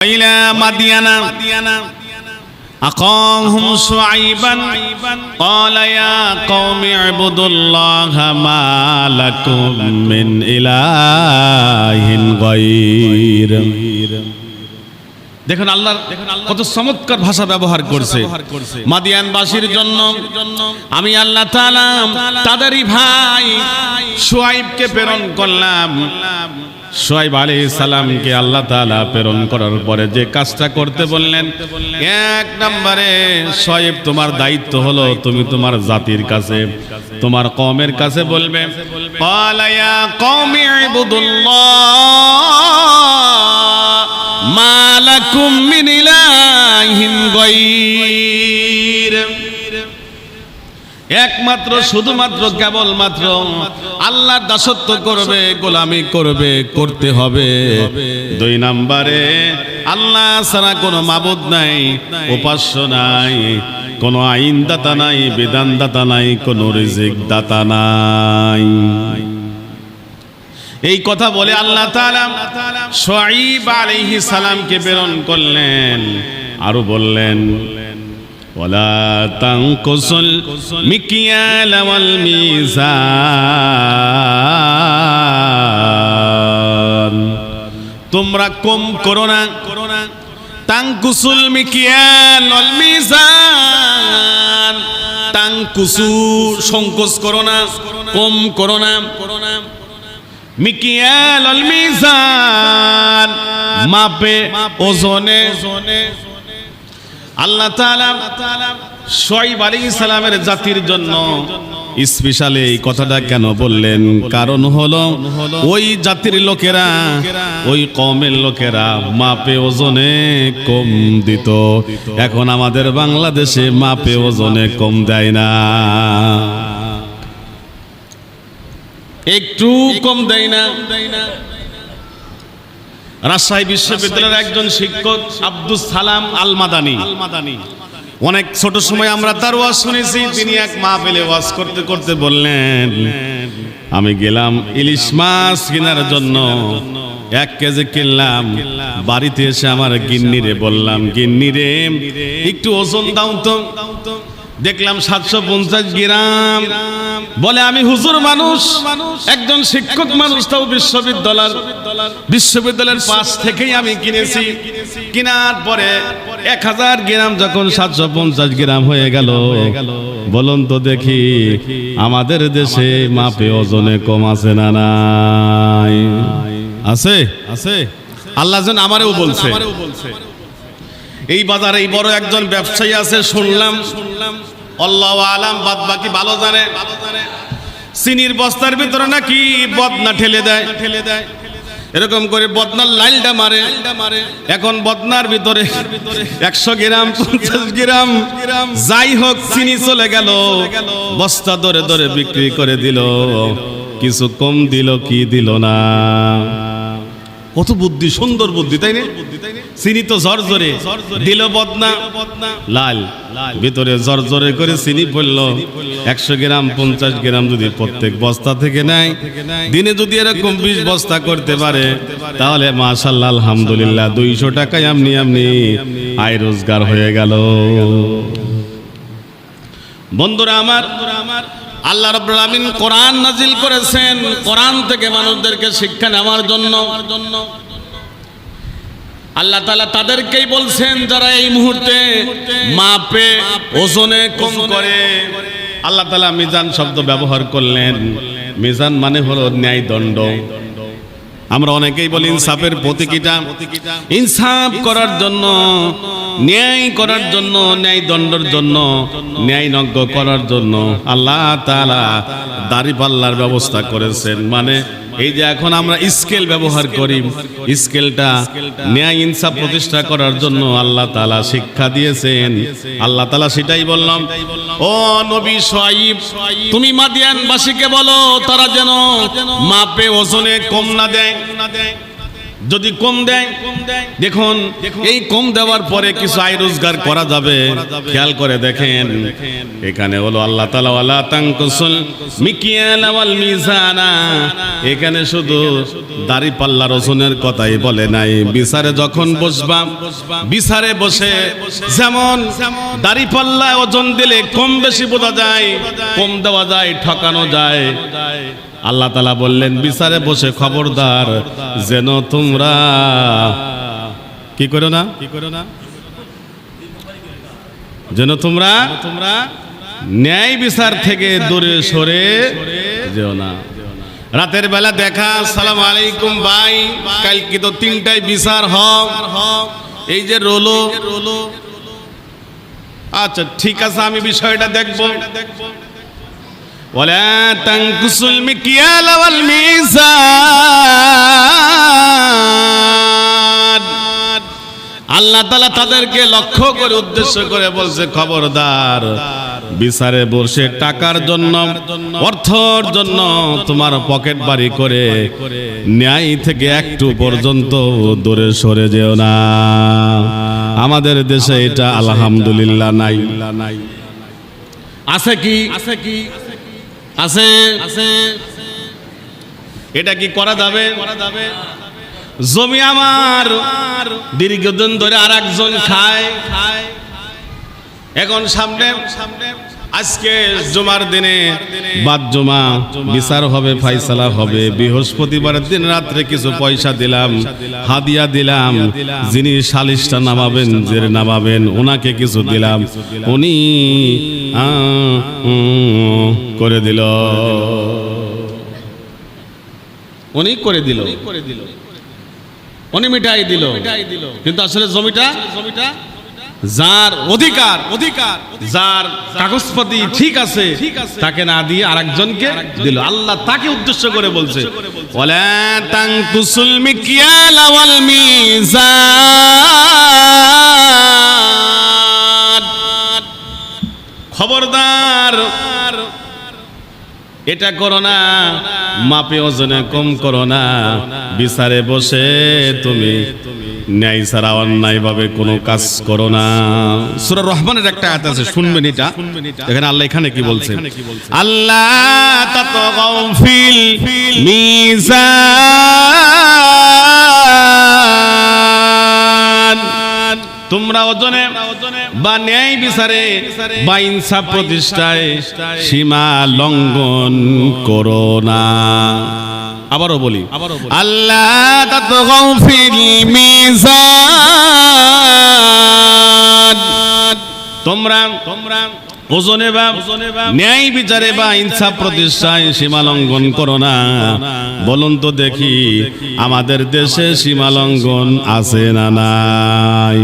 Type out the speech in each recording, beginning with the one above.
إلى مدين أخاهم شعيبا قال يا قوم اعبدوا الله ما لكم من إله غيره দেখুন আল্লাহর কত চমৎকার ভাষা ব্যবহার করছে মাদিয়ানবাসীর জন্য আমি আল্লাহ তাআলা তাদেরই ভাই শুআইবকে প্রেরণ করলাম। শুআইব আলাইহিস সালামকে আল্লাহ তাআলা প্রেরণ করার পরে যে কাজটা করতে বললেন, এক নম্বরে শুআইব তোমার দায়িত্ব হলো তুমি তোমার জাতির কাছে তোমার কওমের কাছে বলবে ক্বালা ইয়া কওমি ইবুদুল্লাহ মা লাকুম মিন ইলাহিন গায়র, একমাত্র শুধুমাত্র কেবলমাত্র আল্লাহর দাসত্ব করবে, গোলামি করবে, করতে হবে। দুই নম্বরে আল্লাহ ছাড়া কোনো মাবুদ নাই, উপাস্য নাই, কোনো আইনদাতা নাই, বিধানদাতা নাই, কোনো রিজিক দাতা নাই। এই কথা বলে আল্লাহ তাআলা শুআইব আলাইহিস সালামকে প্রেরণ করলেন, আরো বললেন ওয়ালা তানকুসুল মিকিয়াল ওয়াল মিজান, তোমরা কম করো না, তানকুসুল মিকিয়াল ওয়াল মিজান, তানকুসু সংকোচ করো না, কম করো না, মিকিয়াল ওয়াল মিজান মাপে ওজনে। আল্লাহ তাআলা শুআইব আলাইহিস সালামের জাতির জন্য স্পেশালি এই কথাটা কেন বললেন? কারণ হলো ওই জাতির লোকেরা, ওই কওমের লোকেরা মাপে ওজনে কম দিত। এখন আমাদের বাংলাদেশে মাপে ওজনে কম দেয় না, একটু কম দেয় না। রাজশাহী বিশ্ববিদ্যালয়ের একজন শিক্ষক আব্দুস সালাম আল মাদানী, অনেক ছোট সময় আমরা তার ওয়াজ শুনেছি। তিনি এক মাহফিলে ওয়াজ করতে করতে বললেন, আমি গেলাম ইলিশ মাছ কেনার জন্য, 1 কেজি কিনলাম, বাড়িতে এসে আমার গিন্নিরে বললাম, গিন্নিরে একটু ওজন দাও তো। দেখলাম 750 গ্রাম। বলে আমি হুজুর মানুষ, একজন শিক্ষক মানুষ, তাও বিশ্ববিদ্যালয়ের পাশ থেকেই আমি কিনেছি। কেনার পরে 1000 গ্রাম যখন 750 গ্রাম হয়ে গেল, বলুন তো দেখি আমাদের দেশে মাপে ওজনে কম আছে না নাই? আছে, আছে। আল্লাহ যেন আমারও বলছে। এই বাজারে এই বড় একজন ব্যবসায়ী আছে, শুনলাম, আল্লাহু আলাম, বাদ বাকি ভালো জানে, চিনির বস্তার ভিতরে নাকি বদনা ঠেলে দেয়, এরকম করে বদনার লাইলটা মারে। এখন বদনার ভিতরে 100 গ্রাম 50 গ্রাম যাই হোক চিনি চলে গেল, বস্তা ধরে ধরে বিক্রি করে দিল, কিছু কম দিল কি দিল না। কত বুদ্ধি, সুন্দর বুদ্ধি, তাই না? চিনি তো জর্জরে দিল, বদনা লাল, ভিতরে জর্জরে করে চিনি পড়লো। 100 গ্রাম 50 গ্রাম যদি প্রত্যেক বস্তা থেকে নেয়, দিনে যদি এরকম 20 বস্তা করতে পারে, তাহলে মাশাআল্লাহ আলহামদুলিল্লাহ 200 টাকায় আমনি আমনি আয় রোজগার হয়ে গেল। বন্ধুরা আমার, আল্লাহ রাব্বুল আলামিন কোরআন নাজিল করেছেন, কোরআন থেকে মানুষদেরকে শিক্ষা নেওয়ার জন্য। আল্লাহ তাআলা তাদেরকেই বলছেন যারা এই মুহূর্তে মাপে ওজনে কম করে। আল্লাহ তাআলা মিজান শব্দ ব্যবহার করলেন। মিজান মানে হলো ন্যায় দণ্ড। আমরা অনেকেই বলি ইনসাফের প্রতীকীটা, ইনসাফ করার জন্য, ন্যায় করার জন্য, ন্যায় দণ্ডের জন্য, ন্যায়নজ্ঞ করার জন্য আল্লাহ তাআলা দাড়িপাল্লার ব্যবস্থা করেছেন। মানে এই যে এখন আমরা স্কেল ব্যবহার করি, স্কেলটা ন্যায় ইনসাফ প্রতিষ্ঠা করার জন্য আল্লাহ তাআলা শিক্ষা দিয়েছেন। আল্লাহ তাআলা সেটাই বললাম, ও নবী শুআইব, তুমি মাদিয়ানবাসীকে বলো তারা যেন মাপে ওজনে কম না দেয়। যদি কম দেয়, দেখুন এই কম দেওয়ার পরে কিছু আয় রোজগার করা যাবে। খেয়াল করে দেখেন, এখানে হলো আল্লাহ তাআলা ওয়ালা তানকুসুল মিকিয়াল ওয়াল মিজানা, এখানে শুধু দাড়ি পাল্লা ওজনের কথাই বলে নাই। বিচারে যখন বসবা, বিচারে বসে যেমন দাড়ি পাল্লা ওজন দিলে কম বেশি বোঝা যায়, কম দেওয়া যায়, ঠকানো যায়, আল্লাহ তাআলা বললেন বিচারে বসে খবরদার যেন তোমরা কি করো না, যেন তোমরা ন্যায় বিচার থেকে দূরে সরে যেও না। রাতের বেলা দেখা, আসসালামু আলাইকুম ভাই, কাল কি তো 3টায় বিচার হোক, এই যে রোলো, আচ্ছা ঠিক আছে আমি বিষয়টা দেখব। ওয়ালা তানকুসুল মিকিয়াল ওয়াল মিজান, আল্লাহ তাআলা তাদেরকে লক্ষ্য করে উদ্দেশ্য করে বলছে খবরদার বিচারে বসে টাকার জন্য, অর্থের জন্য তোমার পকেট বাড়ি করে ন্যায় থেকে একটু পর্যন্ত দূরে সরে যেও না। আমাদের দেশে এটা আলহামদুলিল্লাহ নাই। আছে কি? আছে। এটা কি করা যাবে? জমি আমার দীর্ঘদিন ধরে আর একজন খায়, এখন সামনে আজকে জুমার দিনে বাদ জুমা বিচার হবে, ফাইসালা হবে, বৃহস্পতিবারের দিন রাত্রে কিছু পয়সা দিলাম, হাদিয়া দিলাম, যিনি সালিশটা নামাবেন, যে নামাবেন ওনাকে কিছু দিলাম, উনি করে দিল, উনি করে দিল, উনি মিটাই দিল, কিন্তু আসলে জমিটা যার অধিকার, যার কাগজপাতি ঠিক আছে, তাকে না দিয়ে আরেকজনকে দিল। আল্লাহ তাকে উদ্দেশ্য করে বলছে ওয়ালা তানকুসুল মিকিয়াল ওয়াল মিজান, খবরদার এটা করো না, মাপে ওজনে কম করো না, বিচারে বসে তুমি ন্যায় ছাড়া অন্যায় ভাবে কোনো কাজ করো না। সূরা রহমানের একটা আয়াত আছে, শুনবেন এটা। এখানে আল্লাহ এখানে কি বলছে, আল্লাহ তাতগাউ ফিল মিজান, তোমরা ওজনে বা ন্যায় বিচারে বা ইনসাফ প্রতিষ্ঠায় সীমা লঙ্ঘন করো না। আবারও বলি, আল্লাহ তাতগাউ ফিল মিজান, তোমরা ওজনে বা ন্যায় বিচারে বা ইনসাফ প্রতিষ্ঠায় সীমা লঙ্ঘন করো না। বলুন তো দেখি আমাদের দেশে সীমা লঙ্ঘন আছে না নাই?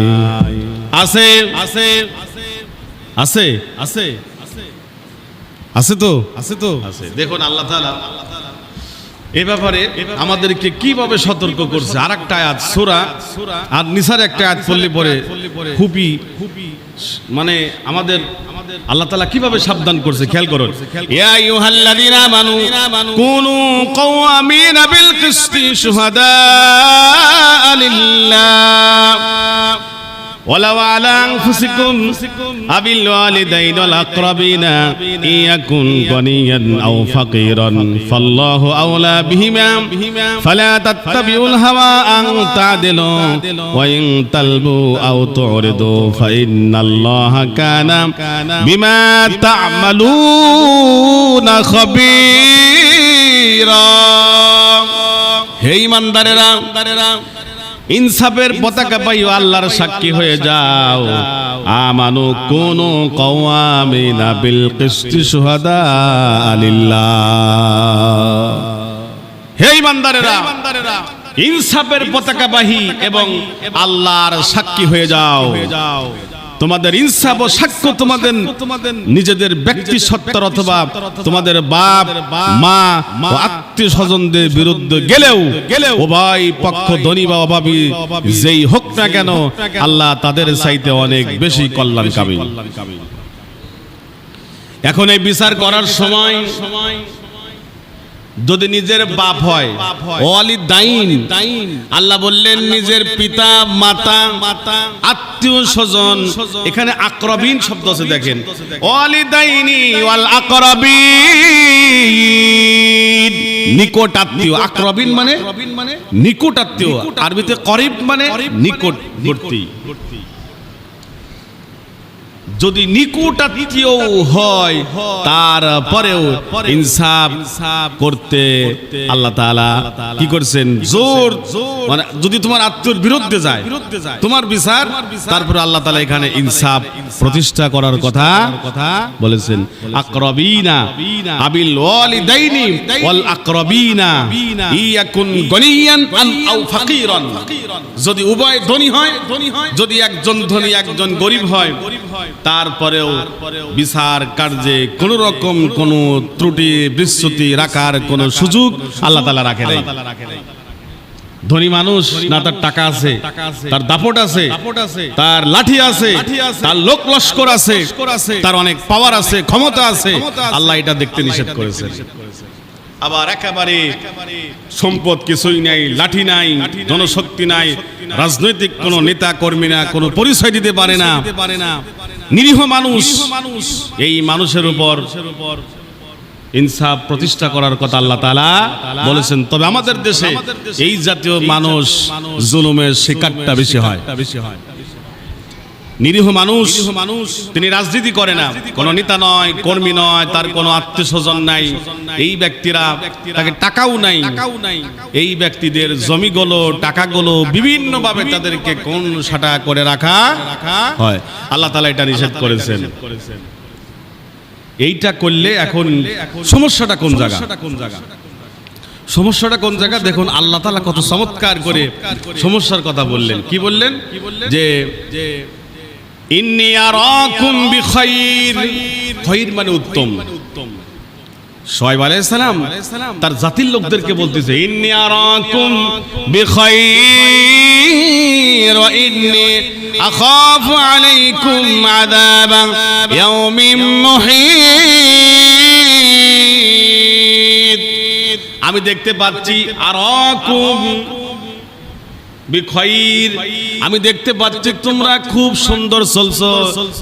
আছে, আছে, আছে, আছে, আছে তো, আছে তো, আছে। দেখুন আল্লাহ তাআলা এই ব্যাপারে আমাদেরকে কিভাবে সতর্ক করছে। আর একটা আয়াত সূরা আর নিসার একটা আয়াত পড়লে পরে খুবই মানে আমাদের আল্লাহ তাআলা কিভাবে সাবধান করছে খেয়াল করুন। ইয়া আইয়ুহাল্লাযীনা আমানু কুনু কাওয়ামিনা বিল কিসতি শুহাদা লিল্লাহ ওয়ালাউ আলা আনফুসিকুম আবিল ওয়ালিদাইনি ওয়াল আকরাবিনা ইয়াকুন গনিয়ান আও ফাকিরান ফাল্লাহু আওলা বিহিমা ফালা তাত্তাবিউল হাওয়া আন তা'দিলু ওয়া ইন তালবু আও তু'রিদু ফা ইন্নাল্লাহা কানা বিমা তা'মালুনা খাবীরা। হে ঈমানদারেরা, ইনসাফের পতাকা পাইও, আল্লাহর সাক্ষী হয়ে যাও। আমানু কুনু কাওয়ামিনা বিল কিসতি শুহাদা লিল্লাহ, হে ঈমানদারেরা ইনসাফের পতাকাবাহী এবং আল্লাহর সাক্ষী হয়ে যাও। তোমাদের ইনসাফ ও সাক্ষ্য তোমাদের নিজেদের ব্যক্তি সত্তার অথবা তোমাদের বাপ মা ও আত্মীয় স্বজনদের বিরুদ্ধে গেলেও উভয় পক্ষ ধনী বা অভাবী যেই হোক না কেন, আল্লাহ তাদের চাইতে অনেক বেশি কল্যাণকামী। এখন এই বিচার করার সময় যদি নিজের বাপ হয় ওয়ালিদাইন, আল্লাহ বললেন নিজের পিতা মাতা আত্মীয় স্বজন, এখানে আকরাবিন শব্দ আছে দেখেন, ওয়ালিদাইনি ওয়াল আকরাবিন, নিকট আত্মীয়। আকরাবিন মানে নিকট আত্মীয়, আরবিতে করিব মানে নিকটবর্তী। যদি নিকট আত্মীয় হয় তারপরেও ইনসাফ করতে আল্লাহ তাআলা কি করছেন, জোর, মানে যদি তোমার আত্মীয়র বিরুদ্ধে যায় তোমার বিচার, তারপরে আল্লাহ তাআলা এখানে ইনসাফ প্রতিষ্ঠা করার কথা বলেছেন। আকরাবিনা আবিল ওয়ালিদাইনি ওয়াল আকরাবিনা ইয়াকুন গনিয়ান আও ফাকিরান, যদি উভয় ধনী হয়, যদি একজন ধনী একজন গরিব হয়, তারপরেও বিচার কার্যে কোন রকম কোন ত্রুটি বিচ্যুতি রাখার কোন সুযোগ আল্লাহ তাআলা রাখে নাই। ধনী মানুষ না, তার টাকা আছে, তার দাপট আছে, তার লাঠি আছে, তার লোক লস্কর আছে, তার অনেক পাওয়ার আছে, ক্ষমতা আছে, আল্লাহ এটা দেখতে নিষেধ করেছেন। আবার একেবারে সম্পদ কিছুই নাই, লাঠি নাই, জনশক্তি নাই, রাজনৈতিক কোন নেতা কর্মী না, কোন পরিচয় দিতে পারে না, নিরীহ মানুষ, এই মানুষের উপর ইনসাফ প্রতিষ্ঠা করার কথা আল্লাহ তাআলা বলেছেন। তবে আমাদের দেশে এই জাতীয় মানুষ জুলুমের শিকারটা বেশি হয়। নিরীহ মানুষ, তিনি রাজনীতি করে না, কোন নেতা নয়, কর্মী নয়, তার কোনো আত্মীয় স্বজন নাই, এই ব্যক্তিরা, তাকে টাকাও নাই, এই ব্যক্তিদের জমিগুলো টাকাগুলো বিভিন্নভাবে তাদেরকে কোন সাটা করে রাখা হয়। আল্লাহ তাআলা এটা নিষেধ করেছেন। এইটা করলে এখন সমস্যাটা কোন জায়গা, সমস্যাটা কোন জায়গা দেখুন, আল্লাহ তাআলা কত চমৎকার করে সমস্যার কথা বললেন। কি বললেন? যে ইন্নী আরাকুম বিখাইর, খাইর মানে উত্তম। শুআয়ব আলাইহিস সালাম তার জাতির লোকদেরকে বলতেছে ইন্নী আরাকুম বিখাইর ওয়া ইন্নী আখাফু আলাইকুম আযাবা ইয়াউমিন মুহিত। আমি দেখতে পাচ্ছি আরাকুম বিখাইর, আমি দেখতে পাচ্ছি তোমরা খুব সুন্দর চলছো,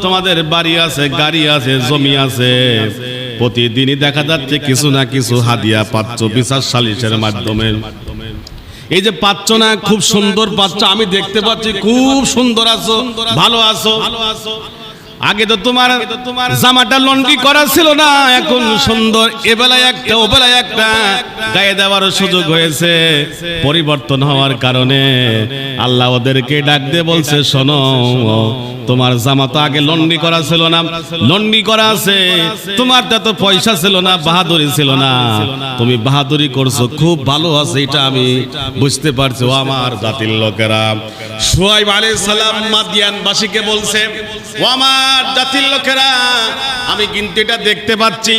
তোমাদের বাড়ি আছে, গাড়ি আছে, জমি আছে, প্রতিদিনই দেখা যাচ্ছে কিছু না কিছু হাদিয়া পাচ্ছ বিচার সালিশের মাধ্যমে। এই যে পাচ্ছ না, খুব সুন্দর পাচ্ছ, আমি দেখতে পাচ্ছি খুব সুন্দর আছো, ভালো আছো। আগে তো তোমার জামাটা লন্ড্রি করা ছিল না, এখন সুন্দর, এবেলায় একটা ওবেলায় একটা গায়ে দেওয়ার সুযোগ হয়েছে। পরিবর্তন হওয়ার কারণে আল্লাহ ওদেরকে ডাক দিয়ে বলছে, শোনো, তোমার জামা তো আগে লন্ড্রি করা ছিল না, লন্ড্রি করা আছে, তোমার তো পয়সা ছিল না, বাহাদুরি ছিল না, তুমি বাহাদুরি করছো, খুব ভালো আছে, এটা আমি বুঝতে পারছি। ও আমার জাতির লোকেরা, শুআয়ব আলাইহিস সালাম মাদিয়ানবাসীকে বলছে, ও আমার জাতির লোকেরা, আমি কিন্তু এটা দেখতে পাচ্ছি,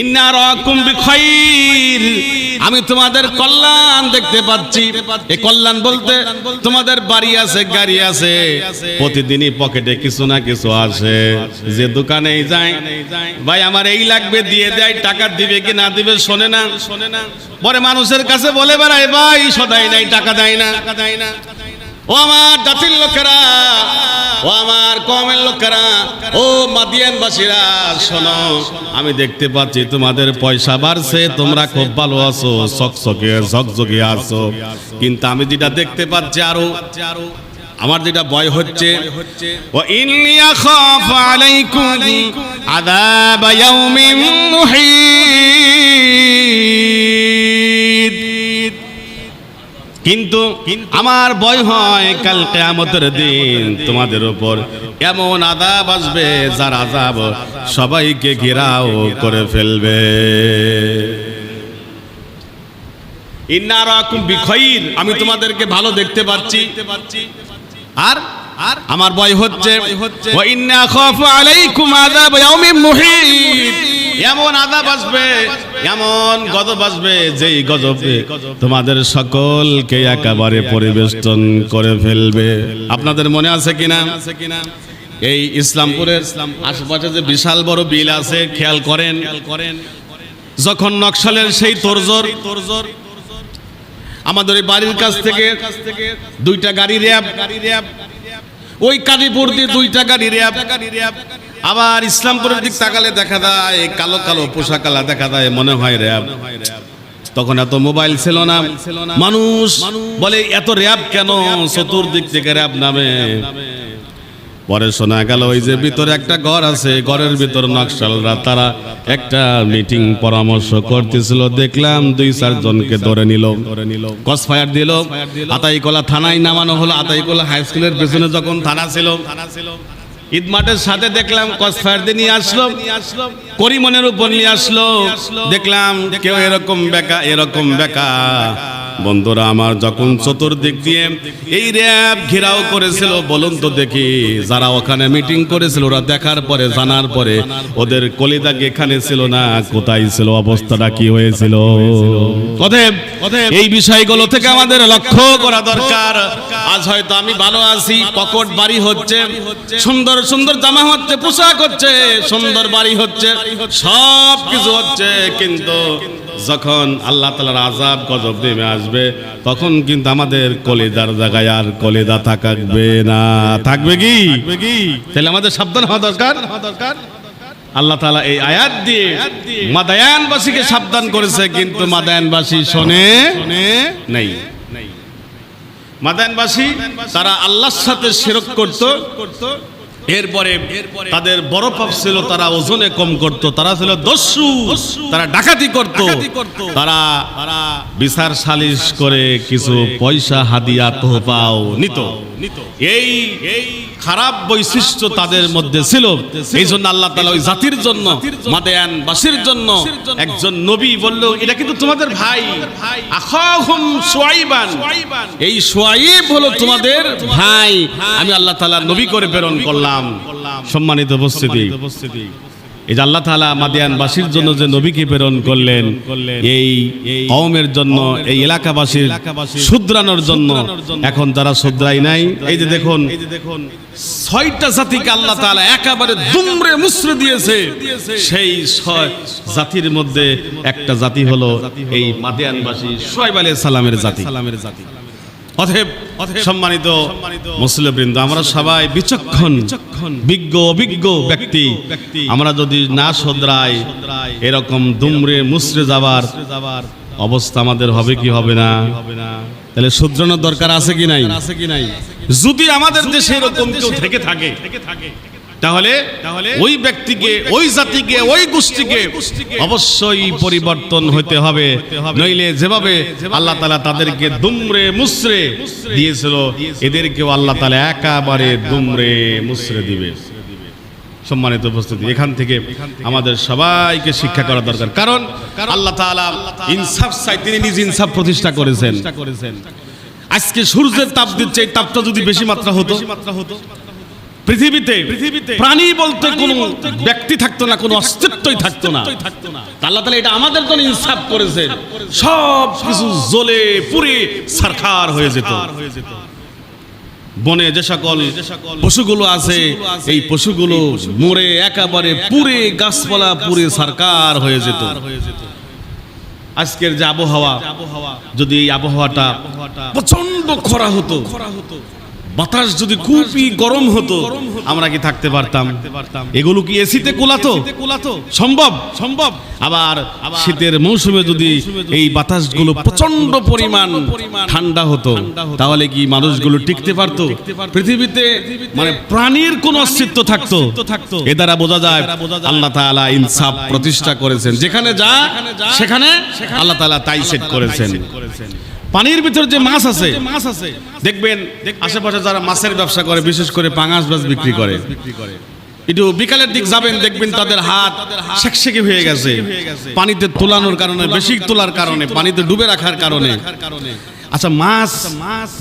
ইন্না রাকুম বিখাইর, আমি তোমাদের কল্যাণ দেখতে পাচ্ছি। এই কল্যাণ বলতে তোমাদের বাড়ি আছে, গাড়ি আছে, প্রতিদিনই পকেটে কিছু না কিছু আসে, যে দোকানেই যায়, ভাই আমার এই লাগবে, দিয়ে দেয়, টাকা দিবে কি না দিবে শোনে না, পরে মানুষের কাছে বলে বেড়ায়, ভাই সদাই নাই, টাকা দেয় না। ও আমার জাতির লোকেরা, ও আমার কওমের লোকেরা, ও মাদিয়ানবাসীরা, শোনো, আমি দেখতে পাচ্ছি তোমাদের পয়সা বাড়ছে, তোমরা খুব ভালো আছো, ঝকঝকে আছো, কিন্তু আমি যেটা দেখতে পাচ্ছি, আরো আমার যেটা ভয় হচ্ছে, ওয়া ইন্নী আখাফু আলাইকুম আযাবা ইয়াউমিন মুহিত, কিন্তু আমার ভয় হয় কাল কিয়ামতের দিন তোমাদের উপর এমন আযাব আসবে, যার আযাব সবাইকে ঘেরাও করে ফেলবে। ইন্না রাকুম বিখাইর, আমি তোমাদেরকে ভালো দেখতে পাচ্ছি, আর আমার ভয় হচ্ছে, ওয়া ইন্না আখাফু আলাইকুম আযাব ইয়াউমিন মুহিত, এমন আযাব আসবে, এমন গজব আসবে, যেই গজবে তোমাদের সকলকে একেবারে পরিবেষ্টন করে ফেলবে। আপনাদের মনে আছে কিনা, এই ইসলামপুরের আশেপাশে যে বিশাল বড় বিল আছে, খেয়াল করেন, যখন নকশালের সেই তোরজোর, আমাদের এই বাড়ির কাছ থেকে দুইটা গাড়ি র্যাব, ওই কালীপুর দিয়ে দুইটা গাড়ি র্যাব, আবার ইসলামপুরের দিক তাকালে দেখা যায় কালো কালো পোশাকালা দেখা যায়, মনে হয় র্যাব। তখন এত মোবাইল ছিল না, মানুষ বলে এত র্যাব কেন, চতুর্দিক থেকে র্যাব নামে। পরে শোনা গেল ওই যে ভিতরে একটা ঘর আছে, ঘরের ভিতর নকশালরা তারা একটা মিটিং পরামর্শ করতেছিল। দেখলাম 2-4 জনকে ধরে নিল, ক্রসফায়ার দিল, আতাইকলা থানায় নামানো হলো। আতাইকলা হাই স্কুলের পেছনে যখন থানা ছিল, ঈদ মাঠের সাথে দেখলাম ক্রসফায়ার দিয়ে নিয়ে আসলো, করিমনের উপর নিয়ে আসলো। দেখলাম কেউ এরকম বেকা, এরকম বেকা। বন্ধুরা আমার, যখন চতুর্দিক দিয়ে এই র্যাব ঘেরাও করেছিল, বলুন তো দেখি যারা ওখানে মিটিং করেছিল ওরা দেখার পরে, জানার পরে ওদের কলিদা এখানে ছিল না, কোথায় ছিল, অবস্থাটা কি হয়েছিল? অতএব এই বিষয়গুলো থেকে আমাদের লক্ষ্য করা দরকার। আজ হয়তো আমি ভালো আছি, পকেট বাড়ি হচ্ছে, সুন্দর সুন্দর জামা হচ্ছে, পোশাক হচ্ছে, সুন্দর বাড়ি হচ্ছে, সব কিছু হচ্ছে, কিন্তু যখন আল্লাহ তাআলার আযাব গজব নেমে আসবে তখন কিন্তু আমাদের কলিজার জায়গায় আর কলিজা থাকবে না। থাকবে কি? তাহলে আমাদের সাবধান হওয়া দরকার। আল্লাহ তাআলা এই আয়াত দিয়ে মাদায়ানবাসীকে সাবধান করেছে, কিন্তু মাদায়ানবাসী শোনে নাই। মাদায়ানবাসী তারা আল্লাহর সাথে শিরক করত, এরপরে তাদের বড় পাপ ছিল তারা ওজনে কম করত, তারা ছিল দস্যু, তারা ডাকাতি করত, তারা বিচার সালিশ করে কিছু পয়সা হাদিয়া তোহফাও নিত। এই খারাপ বৈশিষ্ট্য তাদের মধ্যে ছিল। এই জন্য আল্লাহ তাআলা ওই জাতির জন্য, মাদায়ানবাসীর জন্য একজন নবী বলল, এটা কিন্তু তোমাদের ভাই, আখাহুম শুআইবান, এই শুআইব হলো তোমাদের ভাই, আমি আল্লাহ তাআলা নবী করে প্রেরণ করলাম। সম্মানিত উপস্থিতি, এই যে আল্লাহ তাআলা মাদিয়ানবাসীর জন্য যে নবীকে প্রেরণ করলেন, এই কওমের জন্য, এই এলাকাবাসীর শুধরানোর জন্য। এখন যারা শুধরাই নাই, এই যে দেখুন 6টা জাতিকে আল্লাহ তাআলা একেবারে দুমড়ে মুচড়ে দিয়েছে। সেই 6 জাতির মধ্যে একটা জাতি হলো এই মাদিয়ানবাসী শুআইব আলাইহিস সালামের জাতি। অতএব সম্মানিত মুসলিমবৃন্দ, আমরা সবাই বিচক্ষণ, বিজ্ঞ, অভিজ্ঞ ব্যক্তি। আমরা যদি না শুধরাই, এরকম দুমড়ে মুচড়ে যাবার অবস্থা আমাদের হবে কি হবে না? তাহলে শুধরানোর দরকার আছে কি নাই? যদি আমাদের দেশে এরকম কেউ থেকে থাকে, তাহলে ওই ব্যক্তিকে, ওই জাতিকে, ওই গোষ্ঠীকে অবশ্যই পরিবর্তন হতে হবে। নইলে যেভাবে আল্লাহ তাআলা তাদেরকে দুমড়ে মুচড়ে দিয়েছিল, এদেরকেও আল্লাহ তাআলা একেবারে দুমড়ে মুচড়ে দিবে। সম্মানিত উপস্থিতি, এখান থেকে আমাদের সবাইকে শিক্ষা করা দরকার। কারণ আল্লাহ তাআলা ইনসাফ চাই, তিনি নিজে ইনসাফ প্রতিষ্ঠা করেছেন। আজকে সূর্যের তাপ দিচ্ছে, এই তাপটা যদি বেশি মাত্রা হতো, পৃথিবীতে প্রাণী বলতে কোনো ব্যক্তি থাকতো না, কোনো অস্তিত্বই থাকতো না। আল্লাহ তাআলা এটা আমাদের জন্য ইনসাফ করেছে, সব কিছু জ্বলে পুড়ে ছারখার হয়ে যেত। বনে যে সকল পশুগুলো আছে, এই পশুগুলো মরে একেবারে পুড়ে, গাছপালা পুড়ে ছারখার হয়ে যেত। আজকের যে আবহাওয়া, যদি এই আবহাওয়াটা প্রচন্ড খরা হতো, বাতাস যদি খুবই গরম হতো, আমরা কি থাকতে পারতাম? এগুলো কি এসিতে কুলাতো? সম্ভব? আবার শীতের মৌসুমে যদি এই বাতাসগুলো প্রচন্ড পরিমাণ ঠান্ডা হতো, তাহলে কি মানুষগুলো টিকতে পারতো? পৃথিবীতে মানে প্রাণীর কোন অস্তিত্ব থাকতো? এ দ্বারা বোঝা যায় আল্লাহ তাআলা ইনসাফ প্রতিষ্ঠা করেছেন। যেখানে যা সেখানে আল্লাহ তাআলা তাই সেট করেছেন। পানির ভিতর যে মাছ আছে, দেখবেন আশেপাশে যারা মাছের ব্যবসা করে, বিশেষ করে পাঙাশ মাছ বিক্রি করে, একটু বিকালের দিক যাবেন, দেখবেন তাদের হাত সেকসেকে হয়ে গেছে, পানিতে তোলানোর কারণে, বেশি তোলার কারণে, পানিতে ডুবে রাখার কারণে। আচ্ছা, মাছ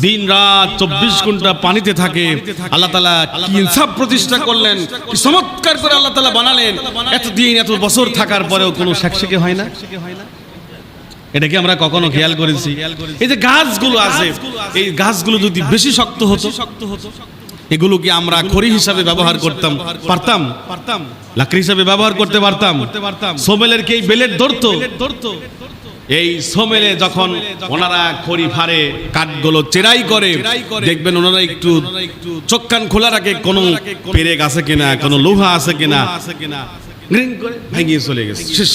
দিন রাত 24 ঘন্টা পানিতে থাকে। আল্লাহ তাআলা ইনসাফ প্রতিষ্ঠা করলেন, কি চমৎকার করে আল্লাহ তাআলা বানালেন। এতদিন, এত বছর থাকার পরেও কোনো সেকসেকে হয় না। এটা কি আমরা কখনো খেয়াল করেছি? এই যে গাছগুলো আছে, এই গাছগুলো যদি বেশি শক্ত হতো, এগুলো কি আমরা খড়ি হিসাবে ব্যবহার করতাম পারতাম? লাকড়ি হিসাবে ব্যবহার করতে পারতাম? সোমেলের কি এই বেলেট ধরতো? এই সোমেলে যখন ওনারা খড়ি ফাড়ে, কাঠগুলো চেরাই করে, দেখবেন ওনারা একটু চোখ কান খোলা রাখে কোনো পেরেক আছে কিনা, কোনো লোহা আছে কিনা, গ্রিং করে ভেঙে চলে গেছে, শেষ।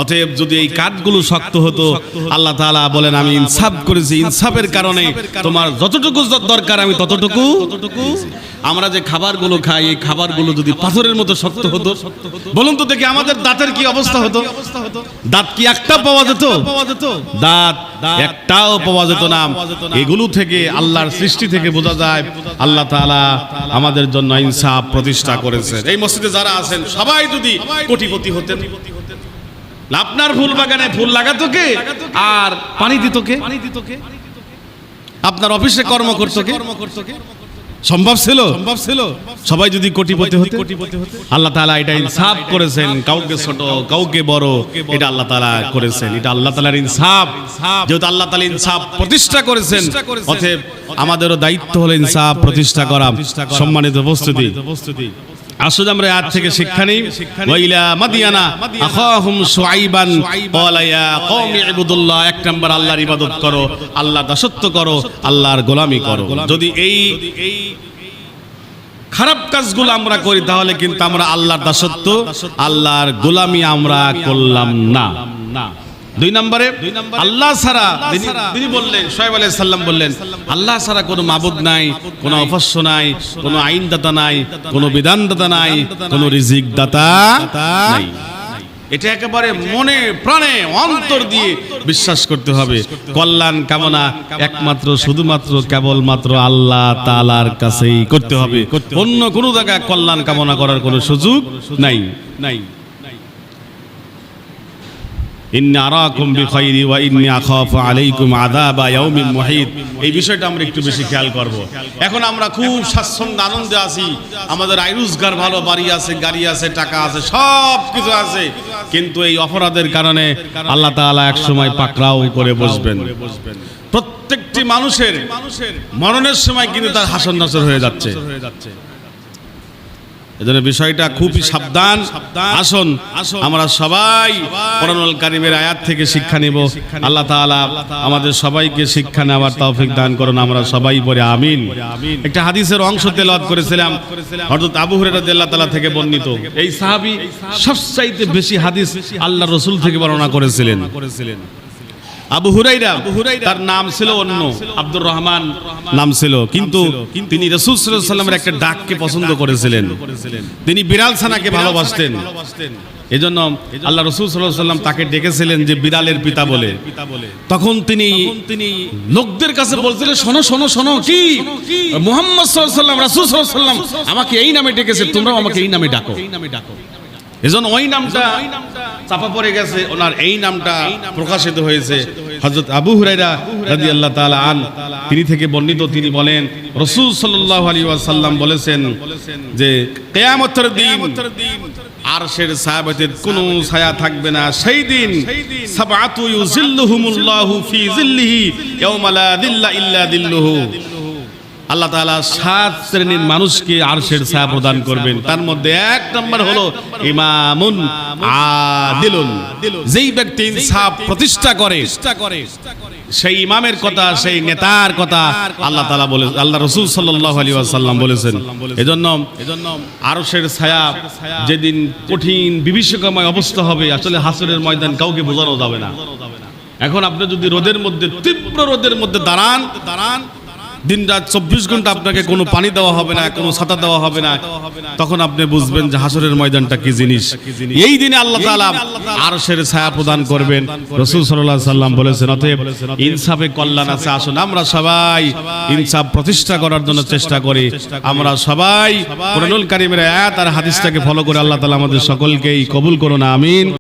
অতএব যদি এই কাঠগুলো শক্ত হতো, আল্লাহ তাআলা বলেন আমি ইনসাফ করেছি, ইনসাফের কারণে তোমার যতটুকু দরকার আমি ততটুকু। আমরা যে খাবারগুলো খাই, এই খাবারগুলো যদি পাথরের মতো শক্ত হতো, বলুন তো দেখি আমাদের দাঁতের কি অবস্থা হতো? দাঁত কি একটা পাওয়া যেত? দাঁত একটাও পাওয়া যেত না। এগুলো থেকে, আল্লাহর সৃষ্টি থেকে বোঝা যায় আল্লাহ তাআলা আমাদের জন্য ইনসাফ প্রতিষ্ঠা করেছেন। এই মসজিদে যারা আছেন সবাই যদি কোটিপতি হতেন, আপনার ফুল বাগানে ফুল লাগাতো কে আর পানি দিত কে? আপনার অফিসে কর্ম করতো কে? সম্ভব ছিল? সবাই যদি কোটিপতি হতে। আল্লাহ তাআলা এটা ইনসাফ করেছেন, কাউকে ছোট কাউকে বড়, এটা আল্লাহ তাআলা করেছেন। এটা আল্লাহ তাআলার ইনসাফ। যেহেতু আল্লাহ তাআলা ইনসাফ প্রতিষ্ঠা করেছেন, অতএব আমাদেরও দায়িত্ব হলো ইনসাফ প্রতিষ্ঠা করা। সম্মানিত উপস্থিতি, আসলে আমরা আজ থেকে শিক্ষা নেই। ওয়াইলা মাদিয়ানা আখাহুম শুআইবান ক্বালা ইয়া কওমি ইবুদুল্লাহ, এক নাম্বার আল্লাহর ইবাদত করো, আল্লাহর দাসত্ব করো, আল্লাহর গোলামি করো। যদি এই খারাপ কাজগুলো আমরা করি তাহলে কিন্তু আমরা আল্লাহর দাসত্ব, আল্লাহর গোলামি আমরা করলাম না। দুই নম্বরে আল্লাহ ছাড়া, তিনি বললেন, শুআয়ব আলাইহিস সালাম বললেন, আল্লাহ ছাড়া কোনো মাবুদ নাই, কোনো উপাস্য নাই, কোনো আইনদাতা নাই, কোনো বিধানদাতা নাই, কোনো রিজিক দাতা নাই। এটা একেবারে মনে প্রাণে অন্তর দিয়ে বিশ্বাস করতে হবে। কল্যাণ কামনা একমাত্র শুধুমাত্র কেবলমাত্র আল্লাহ তাআলার কাছেই করতে হবে। অন্য কোনো জায়গায় কল্যাণ কামনা করার কোনো সুযোগ নাই। ইন্নী আরাকুম বিখাইরি ওয়া ইন্নী আখাফু আলাইকুম আযাবা ইয়াউমিন মুহিত। এই বিষয়টা আমরা একটু বেশি খেয়াল করব। এখন আমরা খুব স্বাচ্ছন্দ্য আনন্দে আছি, আমাদের আয় রোজগার ভালো, বাড়ি আছে, গাড়ি আছে, টাকা আছে, সব কিছু আছে, কিন্তু এই অপরাধের কারণে আল্লাহ তাআলা এক সময় পাকড়াও করে বসবেন। প্রত্যেকটি মানুষের মরণের সময় কিন্তু তার হাসর নাসর হয়ে যাচ্ছে। এজন্য বিষয়টা খুবই সাবধান। আসুন আমরা সবাই কোরআনুল কারীমের আয়াত থেকে শিক্ষা নেব। আল্লাহ তাআলা আমাদের সবাইকে শিক্ষা নেওয়ার তৌফিক দান করুন। আমরা সবাই পড়ে আমিন। একটা হাদিসের অংশ তেলাওয়াত করেছিলাম, হযরত আবু হুরায়রা রাদিয়াল্লাহু তাআলা থেকে বর্ণিত। এই সাহাবী সবচাইতে বেশি হাদিস আল্লাহর রাসূল থেকে বর্ণনা করেছিলেন। আবু হুরায়রা, তার নাম ছিল অন্য, আব্দুর রহমান নাম ছিল, কিন্তু তিনি রাসূল সাল্লাল্লাহু আলাইহি ওয়াসাল্লামের একটা ডাককে পছন্দ করেছিলেন। তিনি বিড়াল ছানাকে ভালোবাসতেন। এজন্য আল্লাহ রাসূল সাল্লাল্লাহু আলাইহি ওয়াসাল্লাম তাকে ডেকেছিলেন যে বিড়ালের পিতা বলে। তখন তিনি লোকদের কাছে বলছিলেন, শোনো শোনো শোনো, কি মুহাম্মদ সাল্লাল্লাহু আলাইহি ওয়াসাল্লাম, রাসূল সাল্লাল্লাহু আলাইহি ওয়াসাল্লাম আমাকে এই নামে ডেকেছে, তোমরাও আমাকে এই নামে ডাকো। এজন্য ওই নামটা চাপা পড়ে গেছে, ওনার এই নামটা প্রকাশিত হয়েছে। হযরত আবু হুরায়রা রাদিয়াল্লাহু তাআলা আন তিনি থেকে বর্ণিত, তিনি বলেন রাসূল সাল্লাল্লাহু আলাইহি ওয়াসাল্লাম বলেছেন যে কিয়ামতের দিন আরশের ছায়াতে কোনো ছায়া থাকবে না। সেই দিন সাবআতু ইউযিল্লুহুমুল্লাহু ফি যিল্লিহি ইয়াওমা লা যিল্লা ইল্লা যিল্লুহু। আল্লাহ তাআলা 7 শ্রেণীর মানুষকে আরশের ছায়া প্রদান করবেন। তার মধ্যে এক নম্বর হলো ইমামুন আদিলুন, যেই ব্যক্তি ইনসাফ প্রতিষ্ঠা করে, সেই ইমামের কথা, সেই নেতার কথা আল্লাহ তাআলা বলে, আল্লাহ রাসূল সাল্লাল্লাহু আলাইহি ওয়াসাল্লাম বলেছেন। এজন্য আরশের ছায়া যেদিন কঠিন বিভীষিকাময় অবস্থা হবে, আসলে হাসরের ময়দান কাউকে বোঝানো যাবে না। এখন আপনি যদি রোদের মধ্যে, তীব্র রোদের মধ্যে দাঁড়ান, দিন রাত 24 ঘন্টা আপনাকে কোনো পানি দেওয়া হবে না, কোনো ছাতা দেওয়া হবে না, তখন আপনি বুঝবেন যে হাসরের ময়দানটা কি জিনিস। এই দিনে আল্লাহ তাআলা আরশের ছায়া প্রদান করবেন। রাসূল সাল্লাল্লাহু আলাইহি ওয়াসাল্লাম বলেছেন, অতএব ইনসাফে কল্যাণ আছে। আসুন আমরা সবাই ইনসাফ প্রতিষ্ঠা করার জন্য চেষ্টা করি। আমরা সবাই কোরআনুল কারীমের আয়াত আর হাদিসটাকে ফলো করে আল্লাহ তাআলা আমাদের সকলকেই কবুল করুন, আমিন।